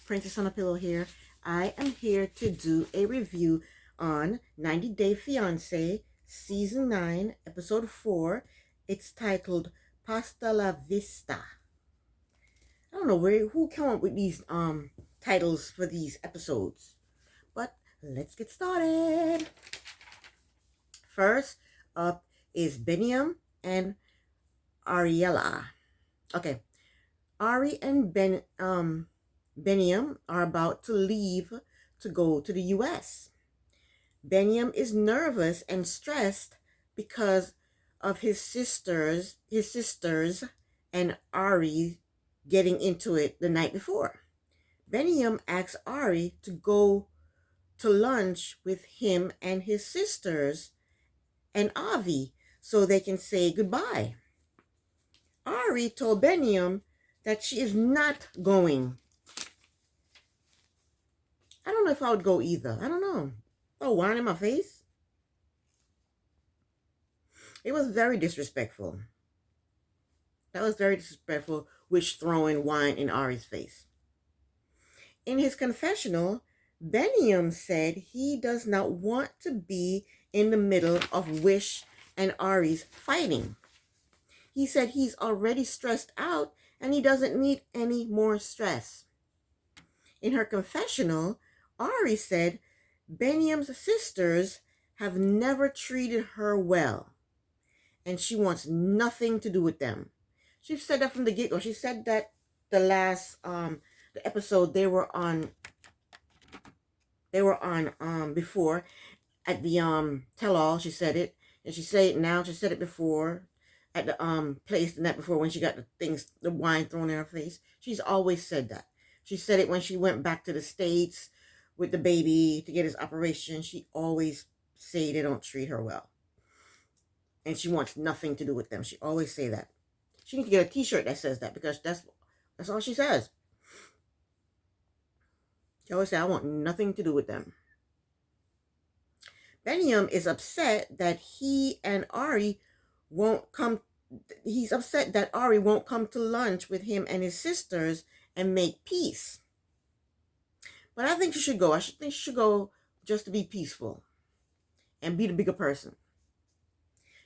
Princess on a Pillow here. I am here to do a review on 90 Day Fiance, Season 9, Episode 4. It's titled Pasta la Vista. I don't know who came up with these titles for these episodes, but let's get started. First up is Beniam and Ariella. Okay, Ari and Beniam are about to leave to go to the US. Beniam is nervous and stressed because of his sisters and Ari getting into it the night before. Beniam asks Ari to go to lunch with him and his sisters and Avi so they can say goodbye. Ari told Beniam that she is not going. I don't know if I would go either. I don't know. Oh, wine in my face? It was very disrespectful. That was very disrespectful, which throwing wine in Ari's face. In his confessional, Beniam said he does not want to be in the middle of Wish and Ari's fighting. He said he's already stressed out and he doesn't need any more stress. In her confessional, Ari said Beniam's sisters have never treated her well, and she wants nothing to do with them. She said that from the get-go. She said that the last the episode they were on before at the tell-all. She said it, and she said it now. She said it before at the place the night before when she got the wine thrown in her face. She's always said that. She said it when she went back to the States with the baby to get his operation. She always say they don't treat her well, and she wants nothing to do with them. She always say that. She needs to get a T-shirt that says that, because that's all she says. She always say, I want nothing to do with them. Beniam is upset that he and Ari won't come. He's upset that Ari won't come to lunch with him and his sisters and make peace. But I think she should go. I think she should go just to be peaceful and be the bigger person.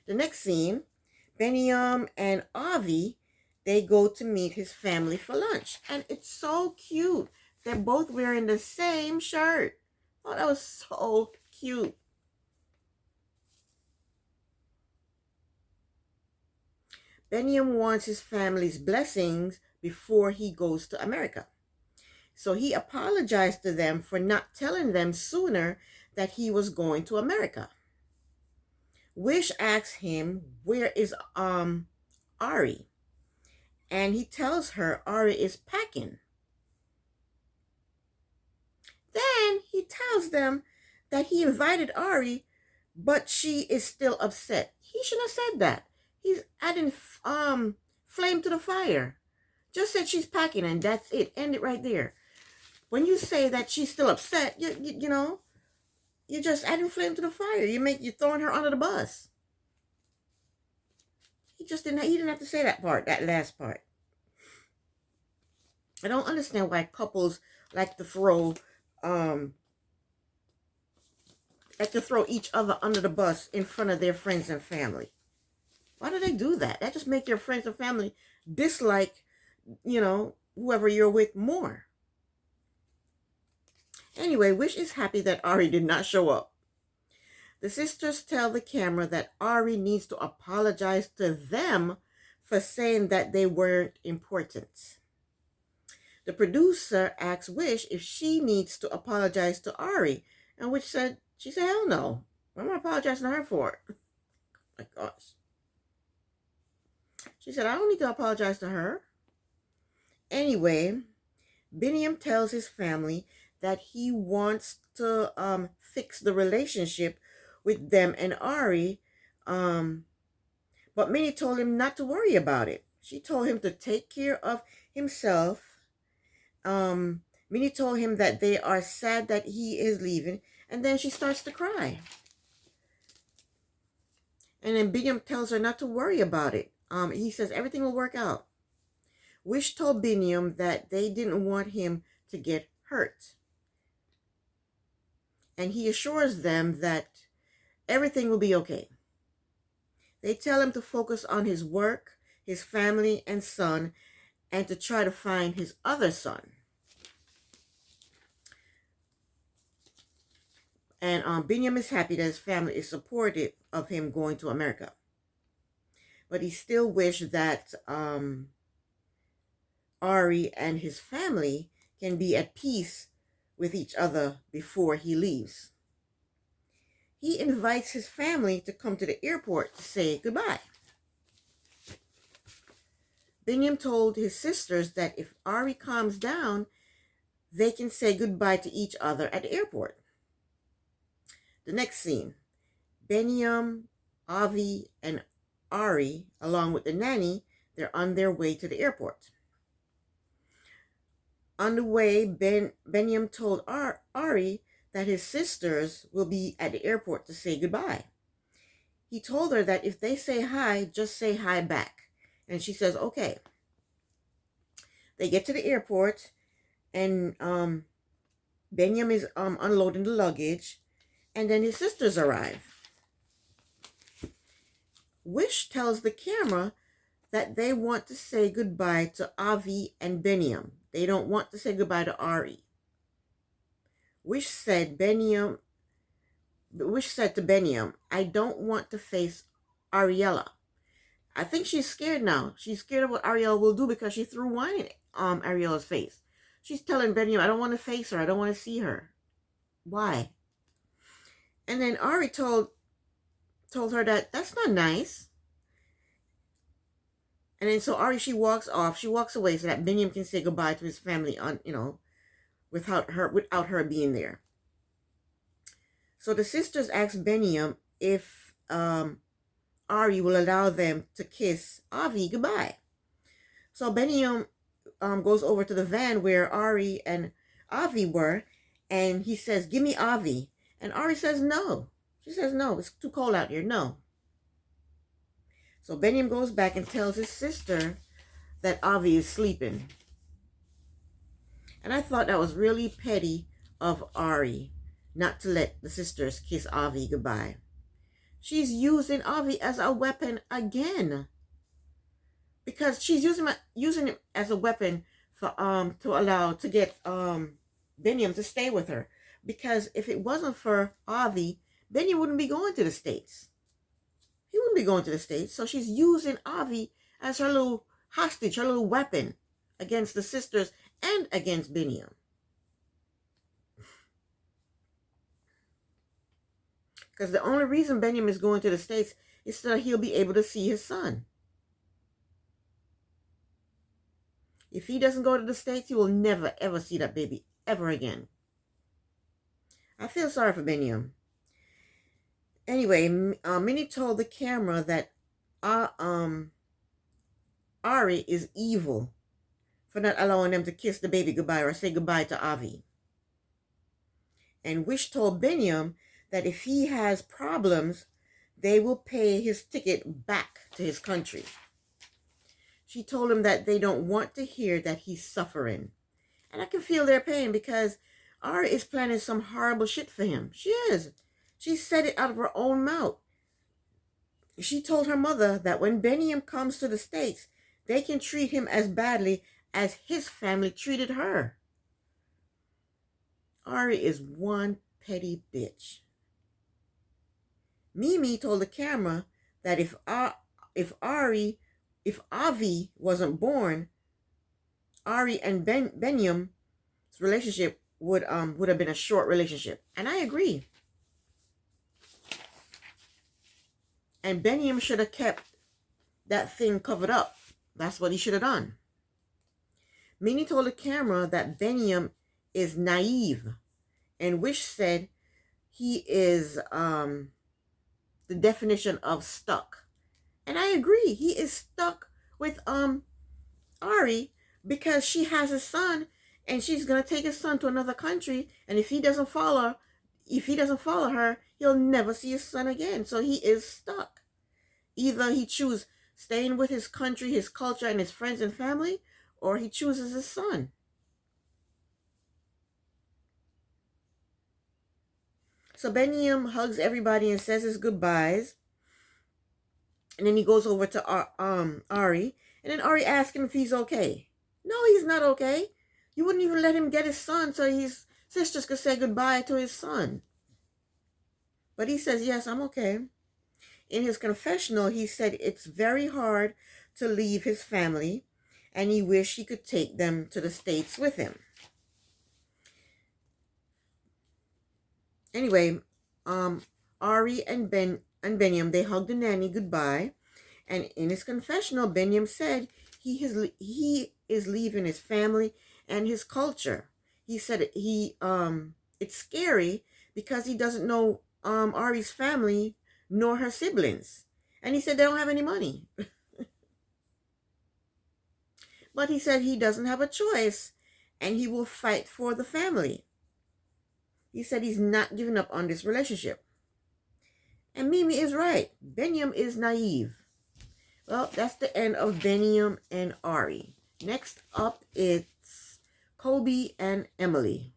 The next scene, Beniam and Avi, they go to meet his family for lunch. And it's so cute. They're both wearing the same shirt. Oh, that was so cute. Beniam wants his family's blessings before he goes to America. So he apologized to them for not telling them sooner that he was going to America. Wish asks him, where is Ari? And he tells her Ari is packing. Then he tells them that he invited Ari, but she is still upset. He shouldn't have said that. He's adding flame to the fire. Just said she's packing and that's it. End it right there. When you say that she's still upset, you know, you're just adding flame to the fire. You're throwing her under the bus. He didn't have to say that part, that last part. I don't understand why couples like to throw each other under the bus in front of their friends and family. Why do they do that? That just makes your friends and family dislike, whoever you're with more. Anyway, Wish is happy that Ari did not show up. The sisters tell the camera that Ari needs to apologize to them for saying that they weren't important. The producer asks Wish if she needs to apologize to Ari, and Wish said, hell no. What am I apologizing to her for? Oh my gosh. She said, I don't need to apologize to her. Anyway, Beniam tells his family that he wants to fix the relationship with them and Ari, but Minnie told him not to worry about it. She told him to take care of himself. Minnie told him that they are sad that he is leaving, and then she starts to cry. And then Beniam tells her not to worry about it. He says everything will work out. Wish told Beniam that they didn't want him to get hurt. And he assures them that everything will be okay. They tell him to focus on his work, his family, and son, and to try to find his other son. And Binyam is happy that his family is supportive of him going to America. But he still wished that Ari and his family can be at peace with each other before he leaves. He invites his family to come to the airport to say goodbye. Binyam told his sisters that if Ari calms down, they can say goodbye to each other at the airport. The next scene, Binyam, Avi, and Ari, along with the nanny, they're on their way to the airport. On the way, Binyam told Ari that his sisters will be at the airport to say goodbye. He told her that if they say hi, just say hi back. And she says, okay. They get to the airport, and Binyam is unloading the luggage, and then his sisters arrive. Wish tells the camera that they want to say goodbye to Avi and Binyam. They don't want to say goodbye to Ari. Wish said to Binyam, I don't want to face Ariella. I think she's scared now. She's scared of what Ariella will do because she threw wine in Ariella's face. She's telling Binyam, I don't want to face her. I don't want to see her. Why? And then Ari told her that that's not nice. And then so Ari, she walks off. She walks away so that Binyam can say goodbye to his family without her being there. So the sisters ask Binyam if Ari will allow them to kiss Avi goodbye. So Binyam goes over to the van where Ari and Avi were, and he says, give me Avi. And Ari says no. She says no, it's too cold out here, no. So Binyam goes back and tells his sister that Avi is sleeping. And I thought that was really petty of Ari not to let the sisters kiss Avi goodbye. She's using Avi as a weapon again. Because she's using it as a weapon for to get Binyam to stay with her. Because if it wasn't for Avi, Binyam wouldn't be going to the States. He wouldn't be going to the States. So she's using Avi as her little hostage, her little weapon against the sisters and against Binyam. Because the only reason Binyam is going to the States is so that he'll be able to see his son. If he doesn't go to the States, he will never, ever see that baby ever again. I feel sorry for Binyam. Anyway, Minnie told the camera that Ari is evil for not allowing them to kiss the baby goodbye or say goodbye to Avi. And Wish told Binyam that if he has problems, they will pay his ticket back to his country. She told him that they don't want to hear that he's suffering. And I can feel their pain because Ari is planning some horrible shit for him. She is. She said it out of her own mouth. She told her mother that when Binyam comes to the States, they can treat him as badly as his family treated her. Ari is one petty bitch. Mimi told the camera that if Avi wasn't born, Ari and Binyam's relationship would have been a short relationship. And I agree. And Binyam should have kept that thing covered up. That's what he should have done. Minnie told the camera that Binyam is naive. And Wish said he is the definition of stuck. And I agree. He is stuck with Ari because she has a son and she's going to take his son to another country. And if he doesn't follow her, he'll never see his son again. So he is stuck. Either he chooses staying with his country, his culture, and his friends and family, or he chooses his son. So Beniam hugs everybody and says his goodbyes. And then he goes over to Ari. And then Ari asks him if he's okay. No, he's not okay. You wouldn't even let him get his son so his sisters could say goodbye to his son. But he says, yes, I'm okay. In his confessional, he said it's very hard to leave his family, and he wished he could take them to the States with him. Anyway, Ari and Beniam, they hugged the nanny goodbye, and in his confessional, Beniam said he is leaving his family and his culture. He said it's scary because he doesn't know Ari's family nor her siblings, and he said they don't have any money. But he said he doesn't have a choice, and he will fight for the family. He said he's not giving up on this relationship. And Mimi is right. Beniam is naive. Well, that's the end of Beniam and Ari. Next up, it's Kobe and Emily.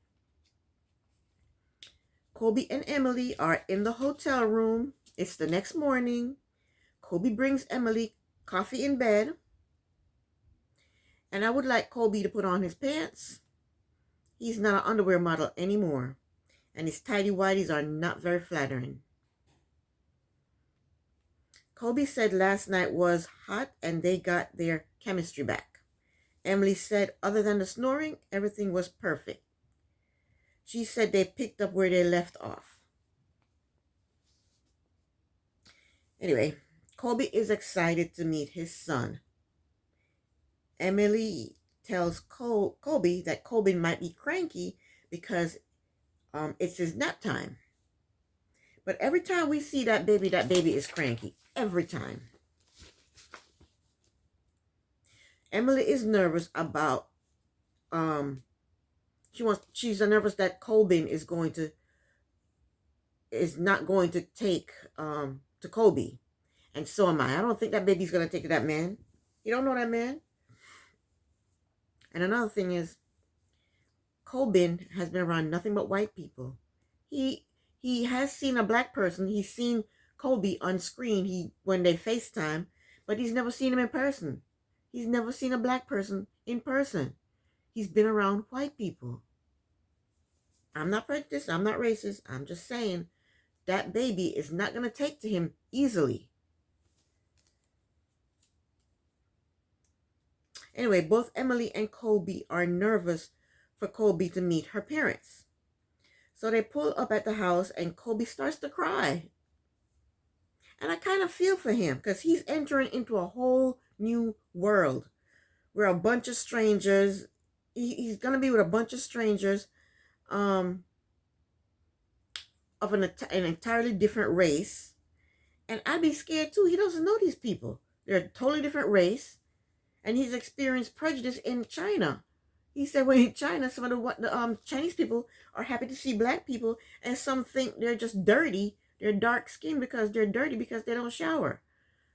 Kobe and Emily are in the hotel room. It's the next morning. Kobe brings Emily coffee in bed. And I would like Kobe to put on his pants. He's not an underwear model anymore. And his tidy whities are not very flattering. Kobe said last night was hot and they got their chemistry back. Emily said other than the snoring, everything was perfect. She said they picked up where they left off. Anyway, Kobe is excited to meet his son. Emily tells Kobe that Kobe might be cranky because it's his nap time. But every time we see that baby is cranky. Every time. Emily is nervous about she's nervous that Colbin is not going to take to Kobe. And so am I. I don't think that baby's gonna take to that man. You don't know that man? And another thing is, Colbin has been around nothing but white people. He has seen a black person. He's seen Kobe on screen when they FaceTime, but he's never seen him in person. He's never seen a black person in person. He's been around white people. I'm not prejudiced. I'm not racist. I'm just saying that baby is not going to take to him easily. Anyway, both Emily and Kobe are nervous for Kobe to meet her parents. So they pull up at the house and Kobe starts to cry. And I kind of feel for him because he's entering into a whole new world where a bunch of strangers, he's going to be with a bunch of strangers of an entirely different race. And I'd be scared too. He doesn't know these people. They're a totally different race. And he's experienced prejudice in China. He said, well, in China, some of the Chinese people are happy to see black people, and some think they're just dirty. They're dark skinned because they're dirty because they don't shower.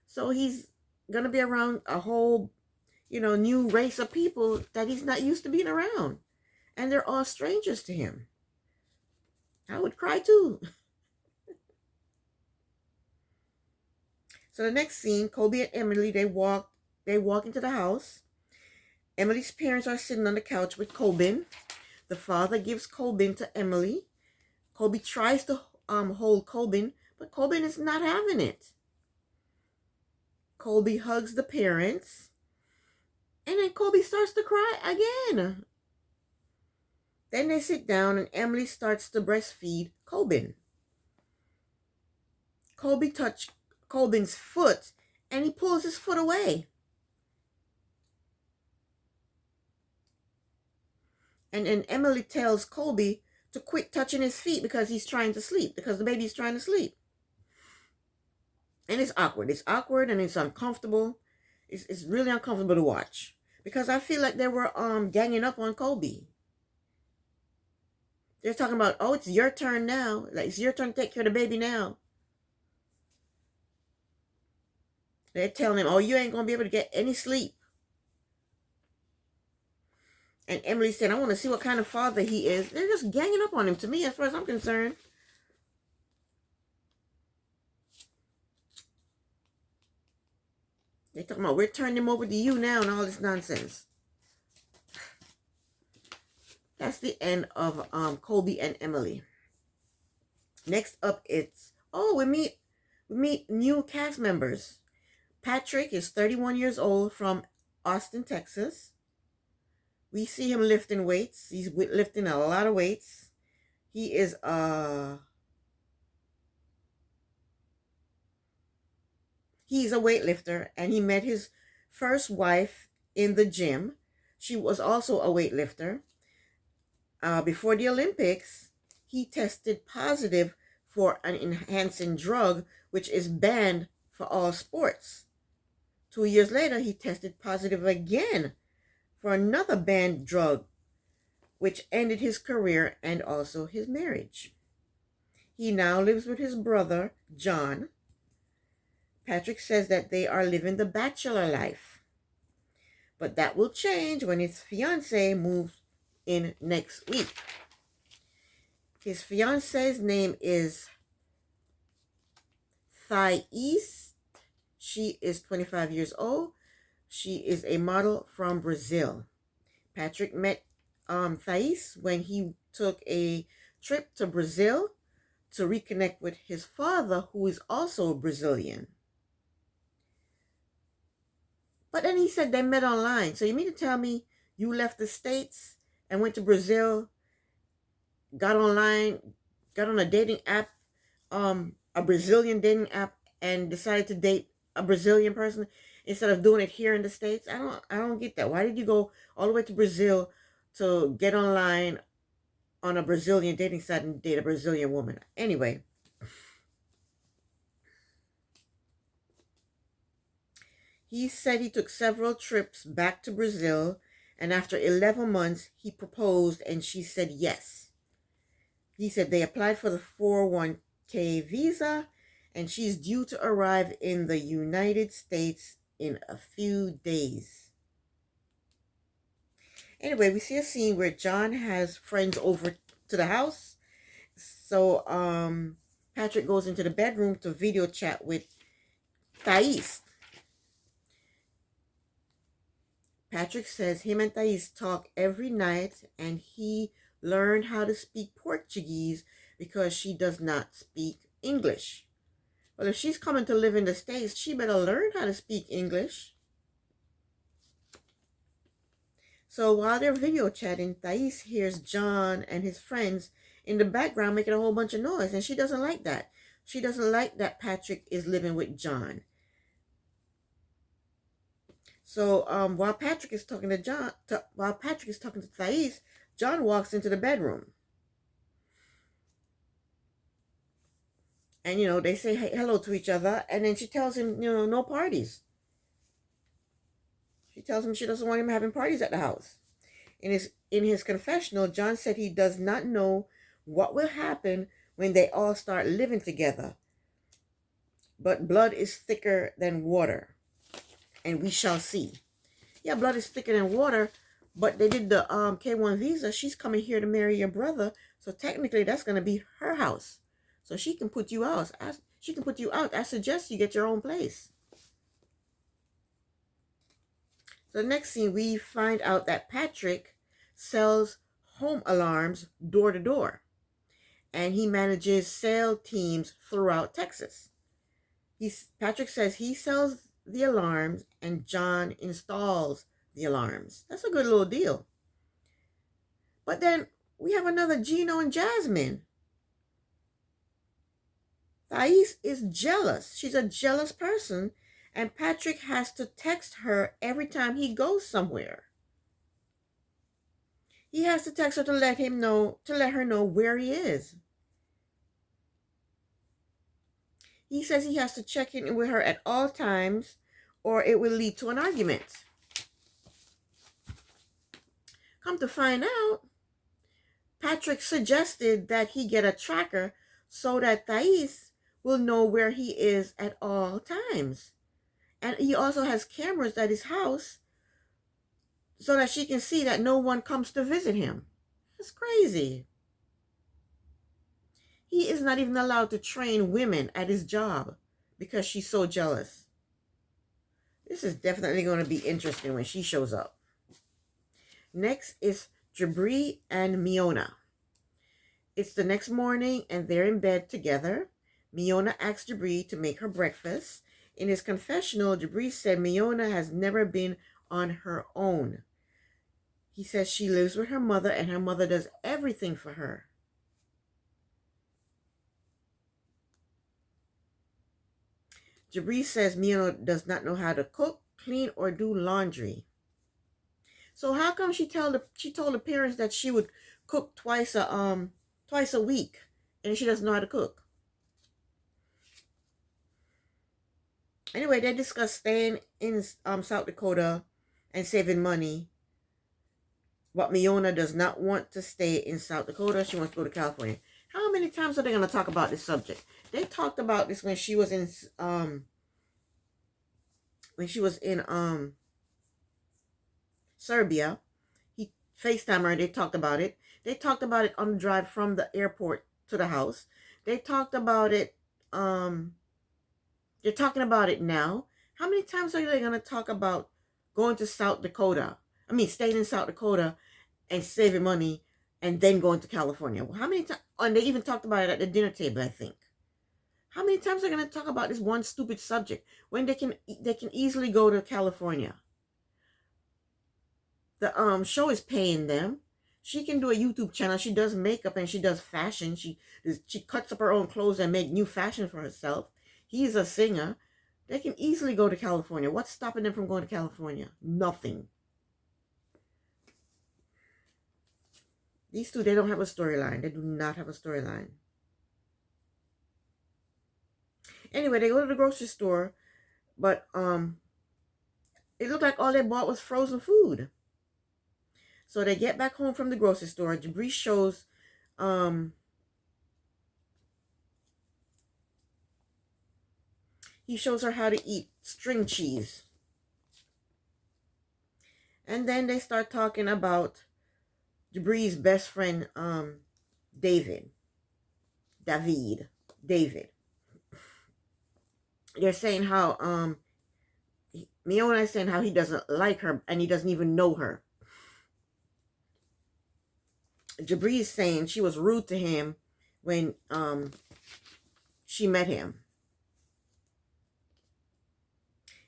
So he's going to be around a whole, new race of people that he's not used to being around. And they're all strangers to him. I would cry too. So the next scene, Kobe and Emily, they walk into the house. Emily's parents are sitting on the couch with Colbin. The father gives Colbin to Emily. Kobe tries to hold Colbin, but Colbin is not having it. Kobe hugs the parents, and then Kobe starts to cry again. Then they sit down, and Emily starts to breastfeed Colbin. Kobe touched Colbin's foot, and he pulls his foot away. And then Emily tells Kobe to quit touching his feet because he's trying to sleep, because the baby's trying to sleep. And it's awkward. It's awkward and it's uncomfortable. It's really uncomfortable to watch because I feel like they were ganging up on Kobe. They're talking about, oh, it's your turn now. Like, it's your turn to take care of the baby now. They're telling him, oh, you ain't going to be able to get any sleep. And Emily said, I want to see what kind of father he is. They're just ganging up on him, to me, as far as I'm concerned. talking about we're turning him over to you now and all this nonsense. That's the end of Colby and Emily. Next up, we meet new cast members. Patrick is 31 years old from Austin, Texas. We see him lifting weights. He's lifting a lot of weights. He is he's a weightlifter, and he met his first wife in the gym. She was also a weightlifter. Before the Olympics, he tested positive for an enhancing drug, which is banned for all sports. 2 years later, he tested positive again for another banned drug, which ended his career and also his marriage. He now lives with his brother, John. Patrick says that they are living the bachelor life. But that will change when his fiance moves in next week. His fiance's name is Thais. She is 25 years old. She is a model from Brazil. Patrick met Thais when he took a trip to Brazil to reconnect with his father, who is also Brazilian. But then he said they met online. So you mean to tell me you left the States and went to Brazil, got online, got on a dating app, a Brazilian dating app, and decided to date a Brazilian person instead of doing it here in the States? I don't get that. Why did you go all the way to Brazil to get online on a Brazilian dating site and date a Brazilian woman? Anyway, he said he took several trips back to Brazil, and after 11 months, he proposed and she said yes. He said they applied for the 401k visa, and she's due to arrive in the United States in a few days. Anyway, we see a scene where John has friends over to the house. So Patrick goes into the bedroom to video chat with Thais. Patrick says him and Thais talk every night, and he learned how to speak Portuguese because she does not speak English. Well, if she's coming to live in the States, she better learn how to speak English. So while they're video chatting, Thais hears John and his friends in the background making a whole bunch of noise, and she doesn't like that. She doesn't like that Patrick is living with John. So while Patrick is talking to Thais, John walks into the bedroom. And, they say hello to each other. And then she tells him, no parties. She tells him she doesn't want him having parties at the house. In his confessional, John said he does not know what will happen when they all start living together. But blood is thicker than water. And we shall see. Yeah, blood is thicker than water. But they did the K1 visa. She's coming here to marry your brother. So technically, that's going to be her house. So she can put you out. I suggest you get your own place. So the next scene, we find out that Patrick sells home alarms door to door. And he manages sales teams throughout Texas. Patrick says he sells the alarms and John installs the alarms. That's a good little deal. But then we have another Gino and Jasmine. Thais is jealous. She's a jealous person, and Patrick has to text her every time he goes somewhere. He has to text her to let her know where he is. He says he has to check in with her at all times, or it will lead to an argument. Come to find out, Patrick suggested that he get a tracker so that Thais will know where he is at all times. And he also has cameras at his house so that she can see that no one comes to visit him. That's crazy. He is not even allowed to train women at his job because she's so jealous. This is definitely going to be interesting when she shows up. Next is Jabri and Miona. It's the next morning and they're in bed together. Miona asks Jabri to make her breakfast. In his confessional, Jabri said Miona has never been on her own. He says she lives with her mother and her mother does everything for her. Jabri says Miona does not know how to cook, clean, or do laundry. So how come she told the parents that she would cook twice a week and she doesn't know how to cook? Anyway, they discuss staying in South Dakota and saving money. But Miona does not want to stay in South Dakota. She wants to go to California. How many times are they going to talk about this subject? They talked about this when she was in Serbia. He FaceTimed her and they talked about it. They talked about it on the drive from the airport to the house. They talked about it they're talking about it now. How many times are they going to talk about going to South Dakota? I mean, staying in South Dakota and saving money and then going to California. Well, how many times? And they even talked about it at the dinner table, I think. How many times are they going to talk about this one stupid subject when they can easily go to California? The show is paying them. She can do a YouTube channel. She does makeup and she does fashion. She cuts up her own clothes and make new fashion for herself. He's a singer. They can easily go to California. What's stopping them from going to California? Nothing. These two, they don't have a storyline. They do not have a storyline. Anyway, they go to the grocery store, but it looked like all they bought was frozen food. So they get back home from the grocery store. Jabri shows he shows her how to eat string cheese. And then they start talking about Jabri's best friend, David. They're saying how Miona is saying how he doesn't like her and he doesn't even know her. Jabri is saying she was rude to him when she met him.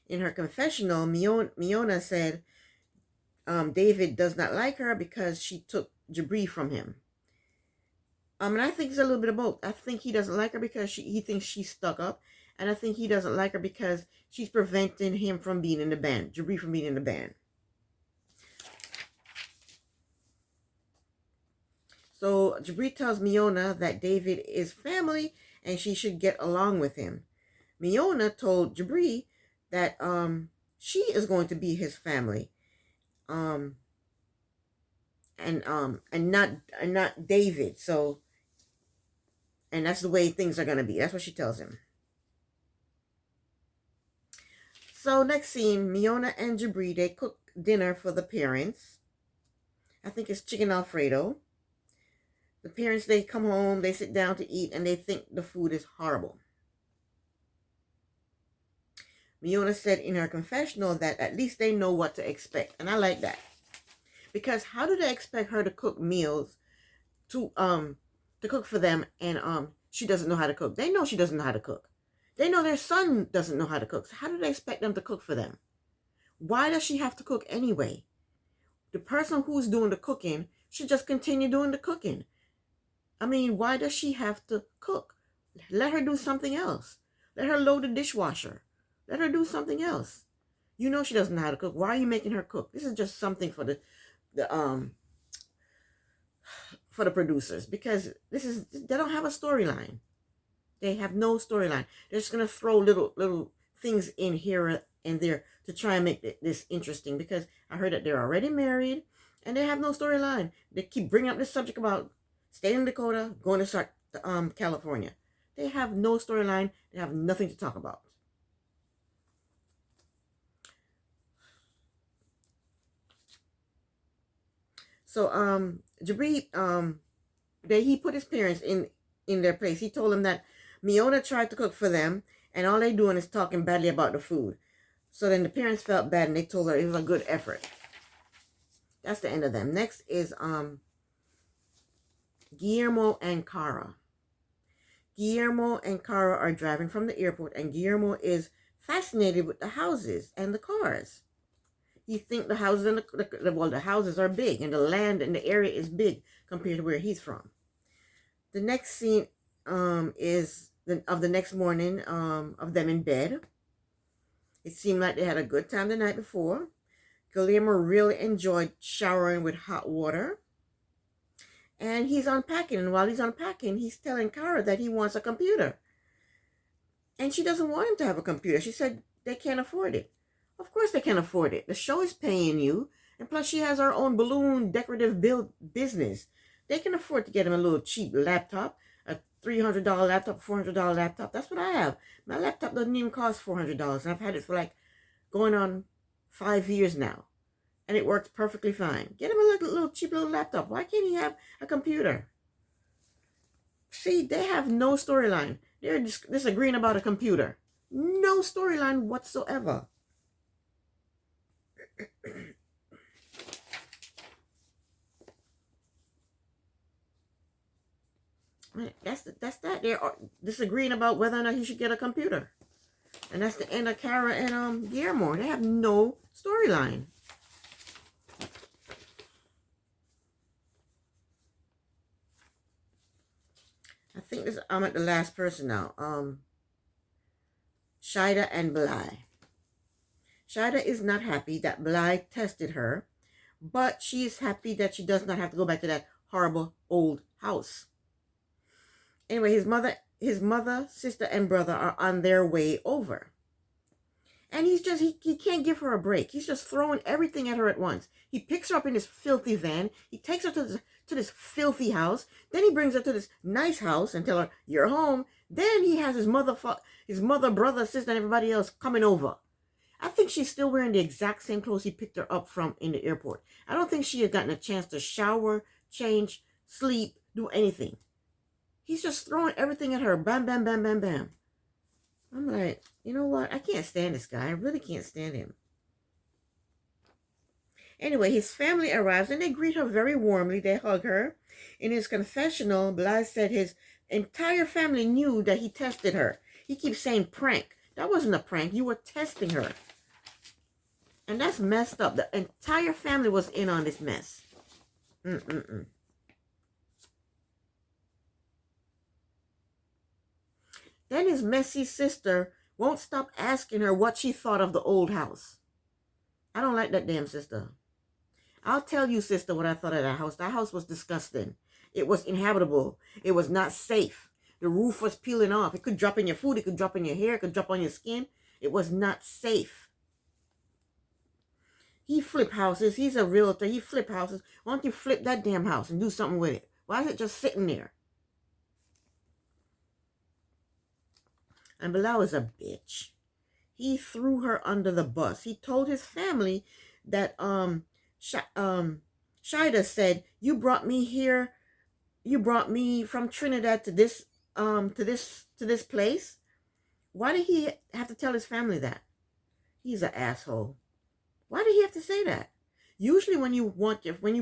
In her confessional, Miona said David does not like her because she took Jabri from him. And I think it's a little bit of both. I think he doesn't like her because he thinks she's stuck up. And I think he doesn't like her because she's preventing him from being in the band. Jabri from being in the band. So Jabri tells Miona that David is family and she should get along with him. Miona told Jabri that she is going to be his family. And not David. So, and that's the way things are going to be. That's what she tells him. So next scene, Miona and Jabri, they cook dinner for the parents. I think it's chicken Alfredo. The parents, they come home, they sit down to eat, and they think the food is horrible. Miona said in her confessional that at least they know what to expect. And I like that. Because how do they expect her to cook meals to cook for them and she doesn't know how to cook? They know she doesn't know how to cook. They know their son doesn't know how to cook. So how do they expect them to cook for them? Why does she have to cook anyway? The person who's doing the cooking should just continue doing the cooking. I mean, why does she have to cook? Let her do something else. Let her load the dishwasher. Let her do something else. You know she doesn't know how to cook. Why are you making her cook? This is just something for the producers, because they don't have a storyline. They have no storyline. They're just gonna throw little things in here and there to try and make this interesting, because I heard that they're already married and they have no storyline. They keep bringing up this subject about staying in Dakota, going to start California. They have no storyline. They have nothing to talk about. So Jabri, he put his parents in their place. He told them that Miona tried to cook for them and all they doing is talking badly about the food. So then the parents felt bad and they told her it was a good effort. That's the end of them. Next is Guillermo and Cara. Guillermo and Cara are driving from the airport, and Guillermo is fascinated with the houses and the cars. You think the houses and the houses are big, and the land and the area is big compared to where he's from. The next scene is the next morning of them in bed. It seemed like they had a good time the night before. Guillermo really enjoyed showering with hot water. And he's unpacking, and while he's unpacking, he's telling Cara that he wants a computer. And she doesn't want him to have a computer. She said they can't afford it. Of course they can't afford it. The show is paying you, and plus she has her own balloon decorative build business. They can afford to get him a little cheap laptop, a $300 laptop, $400 laptop. That's what I have. My laptop doesn't even cost $400, and I've had it for like going on 5 years now. And it works perfectly fine. Get him a little cheap little laptop. Why can't he have a computer? See, they have no storyline. They're disagreeing about a computer. No storyline whatsoever. That's that. They're disagreeing about whether or not he should get a computer. And that's the end of Cara and Guillermo. They have no storyline. I think I'm at the last person now. Shaida and Bly. Shaida is not happy that Bly tested her, but she is happy that she does not have to go back to that horrible old house. Anyway, his mother, sister, and brother are on their way over. And he can't give her a break. He's just throwing everything at her at once. He picks her up in this filthy van. He takes her to this filthy house. Then he brings her to this nice house and tell her, you're home. Then he has his mother, brother, sister, and everybody else coming over. I think she's still wearing the exact same clothes he picked her up from in the airport. I don't think she had gotten a chance to shower, change, sleep, do anything. He's just throwing everything at her. Bam, bam, bam, bam, bam. I'm like, you know what? I can't stand this guy. I really can't stand him. Anyway, his family arrives and they greet her very warmly. They hug her. In his confessional, Bly said his entire family knew that he tested her. He keeps saying prank. That wasn't a prank. You were testing her. And that's messed up. The entire family was in on this mess. Then his messy sister won't stop asking her what she thought of the old house. I don't like that damn sister. I'll tell you, sister, what I thought of that house. That house was disgusting. It was inhabitable. It was not safe. The roof was peeling off. It could drop in your food. It could drop in your hair. It could drop on your skin. It was not safe. He flip houses. He's a realtor. He flip houses. Why don't you flip that damn house and do something with it? Why is it just sitting there? And Bilal is a bitch. He threw her under the bus. He told his family that Shaida said, "You brought me here. You brought me from Trinidad to this place." Why did he have to tell his family that? He's an asshole. Why did he have to say that? Usually when you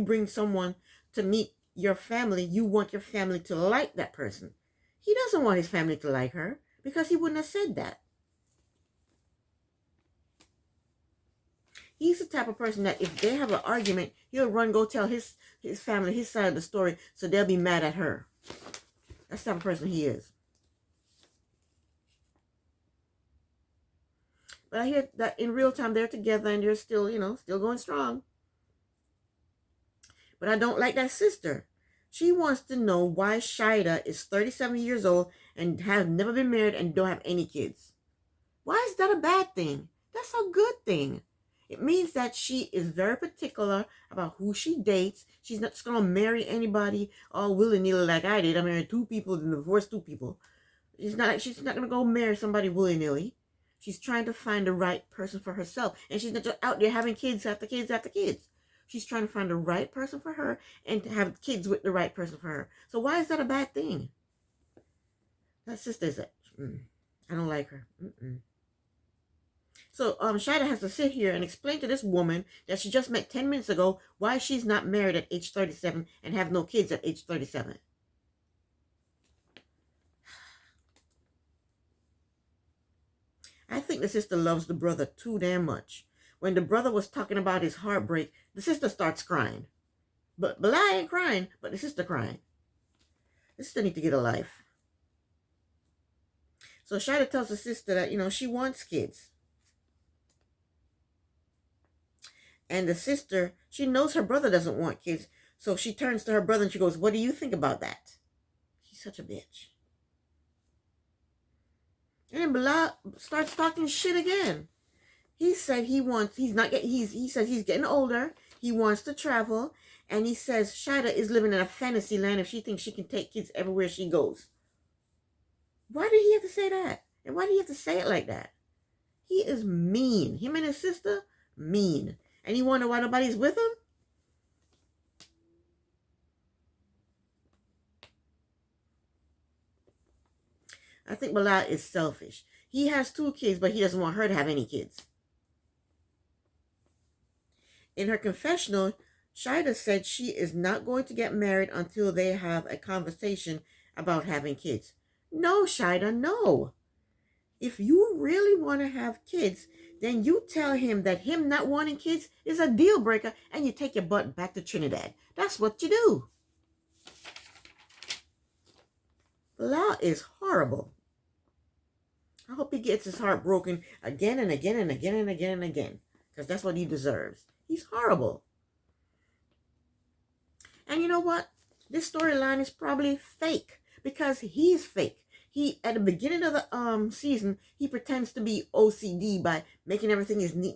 bring someone to meet your family, you want your family to like that person. He doesn't want his family to like her because he wouldn't have said that. He's the type of person that if they have an argument, he'll go tell his family his side of the story so they'll be mad at her. That's the type of person he is. But I hear that in real time they're together and they're still, still going strong. But I don't like that sister. She wants to know why Shaida is 37 years old and has never been married and don't have any kids. Why is that a bad thing? That's a good thing. It means that she is very particular about who she dates. She's not just going to marry anybody all willy-nilly like I did. I married 2 people and divorced 2 people. She's not going to go marry somebody willy-nilly. She's trying to find the right person for herself. And she's not just out there having kids after kids after kids. She's trying to find the right person for her and to have kids with the right person for her. So why is that a bad thing? That sister's I don't like her. So Shaida has to sit here and explain to this woman that she just met 10 minutes ago why she's not married at age 37 and have no kids at age 37. I think the sister loves the brother too damn much. When the brother was talking about his heartbreak, the sister starts crying. But I ain't crying, but the sister crying. The sister need to get a life. So Shaida tells the sister that, she wants kids. And the sister, she knows her brother doesn't want kids. So she turns to her brother and she goes, what do you think about that? She's such a bitch. And then Bilal starts talking shit again. He said he says he's getting older. He wants to travel. And he says Shaida is living in a fantasy land if she thinks she can take kids everywhere she goes. Why did he have to say that? And why did he have to say it like that? He is mean. Him and his sister, mean. And you wonder why nobody's with him? I think Bilal is selfish. He has 2 kids, but he doesn't want her to have any kids. In her confessional, Shaida said she is not going to get married until they have a conversation about having kids. No, Shaida, no. If you really want to have kids, then you tell him that him not wanting kids is a deal breaker and you take your butt back to Trinidad. That's what you do. Bilal is horrible. I hope he gets his heart broken again and again and again and again and again. Because that's what he deserves. He's horrible. And you know what? This storyline is probably fake. Because he's fake. He, at the beginning of the season, he pretends to be OCD by making everything is neat.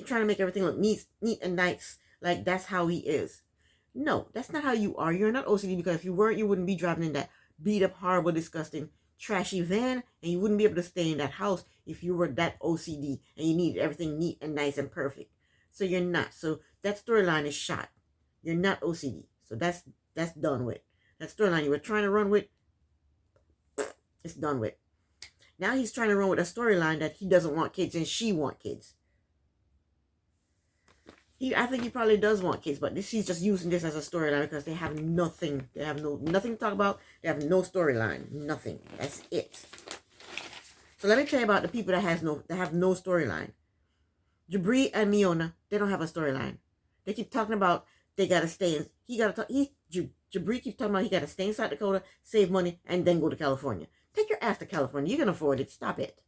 Trying to make everything look neat and nice. Like that's how he is. No, that's not how you are. You're not OCD because if you weren't, you wouldn't be driving in that beat up, horrible, disgusting, trashy van, and you wouldn't be able to stay in that house if you were that OCD and you needed everything neat and nice and perfect. So you're not. So that storyline is shot. You're not OCD. So that's done with. That storyline you were trying to run with, it's done with. Now he's trying to run with a storyline that he doesn't want kids and she want kids. I think he probably does want kids, but he's just using this as a storyline because they have nothing. They have nothing to talk about. They have no storyline. Nothing. That's it. So let me tell you about the people that have no storyline. Jabri and Miona, they don't have a storyline. They keep talking about they gotta stay in. Jabri keeps talking about he gotta stay in South Dakota, save money, and then go to California. Take your ass to California. You can afford it. Stop it.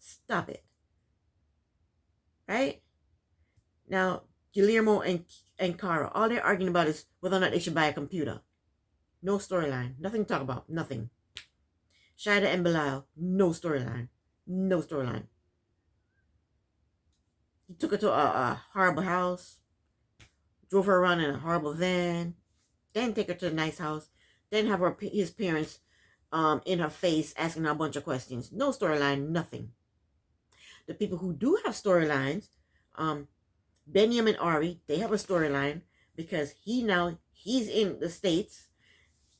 Stop it. Right? Now, Guillermo and Cara, all they're arguing about is whether or not they should buy a computer. No storyline. Nothing to talk about. Nothing. Shaida and Bilal, no storyline. No storyline. He took her to a horrible house, drove her around in a horrible van, then take her to a nice house, then have his parents in her face asking her a bunch of questions. No storyline, nothing. The people who do have storylines, Benyam and Ari, they have a storyline because he's in the States.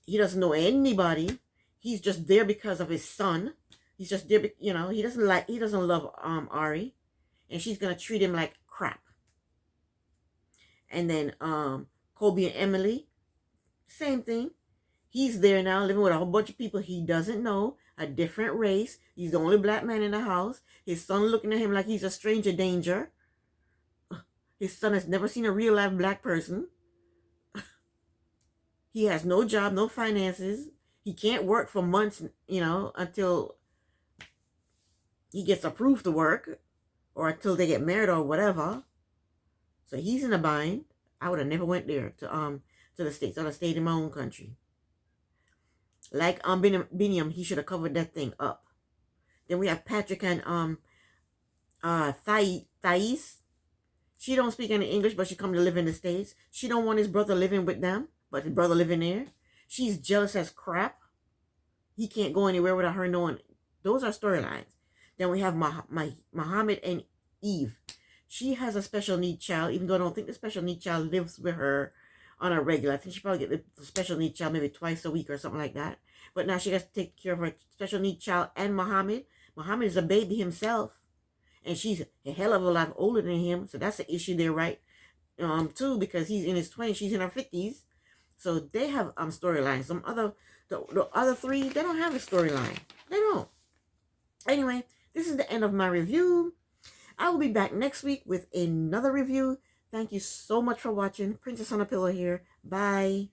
He doesn't know anybody. He's just there because of his son. He's just there, he doesn't love Ari. And she's gonna treat him like crap. And then Colby and Emily, same thing. He's there now living with a whole bunch of people he doesn't know, a different race. He's the only black man in the house. His son looking at him like he's a stranger danger. His son has never seen a real life black person. He has no job, no finances. He can't work for months, until he gets approved to work or until they get married or whatever. So he's in a bind. I would have never went there to the States. I would have stayed in my own country. Like Biniam, he should have covered that thing up. Then we have Patrick and Thais. She don't speak any English, but she come to live in the States. She don't want his brother living with them, but his brother living there. She's jealous as crap. He can't go anywhere without her knowing. Those are storylines. Then we have Muhammad and Eve. She has a special need child, even though I don't think the special need child lives with her on a regular. I think she probably get the special need child maybe twice a week or something like that. But now she has to take care of her special need child and Muhammad. Muhammad is a baby himself. and she's a hell of a lot older than him. So that's an issue there, right? Too, because he's in his 20s, she's in her 50s. So they have storylines. The other three, they don't have a storyline. They don't. Anyway, this is the end of my review. I will be back next week with another review. Thank you so much for watching. Princess on a Pillow here. Bye.